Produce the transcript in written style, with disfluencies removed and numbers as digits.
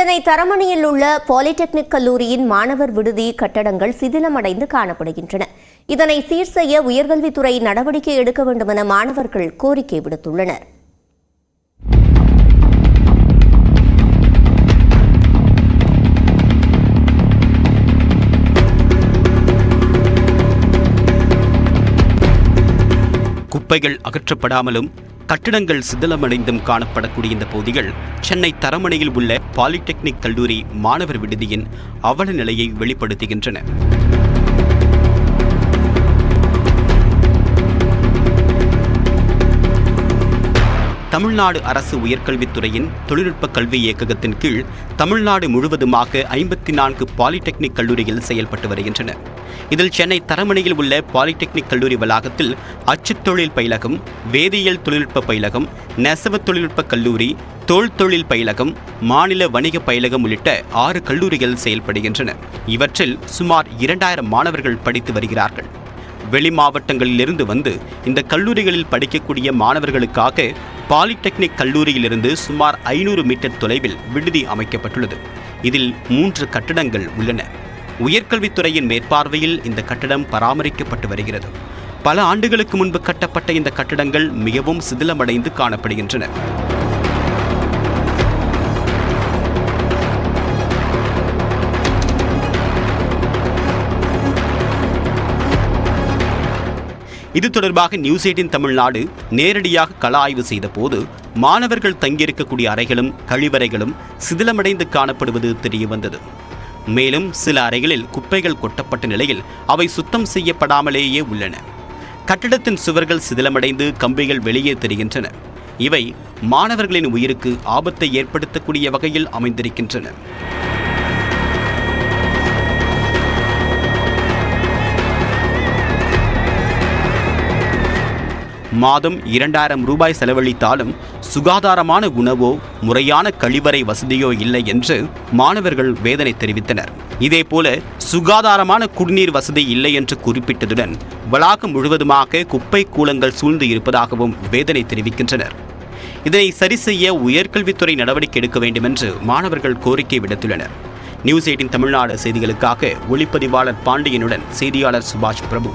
சென்னை தரமணியில் உள்ள பாலிடெக்னிக் கல்லூரியின் மாணவர் விடுதி கட்டடங்கள் சிதிலமடைந்து காணப்படுகின்றன. இதனை சீர் செய்ய உயர்கல்வித்துறை நடவடிக்கை எடுக்க வேண்டும் என மாணவர்கள் கோரிக்கை விடுத்துள்ளனர். குப்பைகள் அகற்றப்படாமலும் கட்டிடங்கள் சிதிலமடைந்தும் காணப்படக்கூடிய இந்த பகுதிகள் சென்னை தரமணியில் உள்ள பாலிடெக்னிக் கல்லூரி மாணவர் விடுதியின் அவல நிலையை வெளிப்படுத்துகின்றன. தமிழ்நாடு அரசு உயர்கல்வித்துறையின் தொழில்நுட்ப கல்வி இயக்ககத்தின் கீழ் தமிழ்நாடு முழுவதுமாக 54 பாலிடெக்னிக் கல்லூரிகள் செயல்பட்டு வருகின்றன. இதில் சென்னை தரமணியில் உள்ள பாலிடெக்னிக் கல்லூரி வளாகத்தில் அச்சுத் தொழில் பயிலகம், வேதியியல் தொழில்நுட்ப பயிலகம், நெசவு தொழில்நுட்ப கல்லூரி, தோல் தொழில் பயிலகம், மாநில வணிக பயிலகம் உள்ளிட்ட 6 கல்லூரிகள் செயல்படுகின்றன. இவற்றில் சுமார் 2000 மாணவர்கள் படித்து வருகிறார்கள். வெளி மாவட்டங்களிலிருந்து வந்து இந்த கல்லூரிகளில் படிக்கக்கூடிய மாணவர்களுக்காக பாலிடெக்னிக் கல்லூரியிலிருந்து சுமார் 500 மீட்டர் தொலைவில் விடுதி அமைக்கப்பட்டுள்ளது. இதில் 3 கட்டடங்கள் உள்ளன. உயர்கல்வித்துறையின் மேற்பார்வையில் இந்த கட்டடம் பராமரிக்கப்பட்டு வருகிறது. பல ஆண்டுகளுக்கு முன்பு கட்டப்பட்ட இந்த கட்டடங்கள் மிகவும் சிதிலமடைந்து காணப்படுகின்றன. இது தொடர்பாக நியூஸ் 18 தமிழ்நாடு நேரடியாக கள ஆய்வு செய்த போது மாணவர்கள் தங்கியிருக்கக்கூடிய அறைகளும் கழிவறைகளும் சிதிலமடைந்து காணப்படுவது தெரியவந்தது. மேலும் சில அறைகளில் குப்பைகள் கொட்டப்பட்ட நிலையில் அவை சுத்தம் செய்யப்படாமலேயே உள்ளன. கட்டிடத்தின் சுவர்கள் சிதிலமடைந்து கம்பிகள் வெளியே தெரிகின்றன. இவை மாணவர்களின் உயிருக்கு ஆபத்தை ஏற்படுத்தக்கூடிய வகையில் அமைந்திருக்கின்றன. மாதம் 2000 ரூபாய் செலவழித்தாலும் சுகாதாரமான உணவோ முறையான கழிவறை வசதியோ இல்லை என்று மாணவர்கள் வேதனை தெரிவித்தனர். இதேபோல சுகாதாரமான குடிநீர் வசதி இல்லை என்று குறிப்பிட்டதுடன் வளாகம் முழுவதுமாக குப்பை கூலங்கள் சூழ்ந்து இருப்பதாகவும் வேதனை தெரிவிக்கின்றனர். இதனை சரி செய்ய உயர்கல்வித்துறை நடவடிக்கை எடுக்க வேண்டும் என்று மாணவர்கள் கோரிக்கை விடுத்துள்ளனர். நியூஸ் 18 தமிழ்நாடு செய்திகளுக்காக ஒளிப்பதிவாளர் பாண்டியனுடன் செய்தியாளர் சுபாஷ் பிரபு.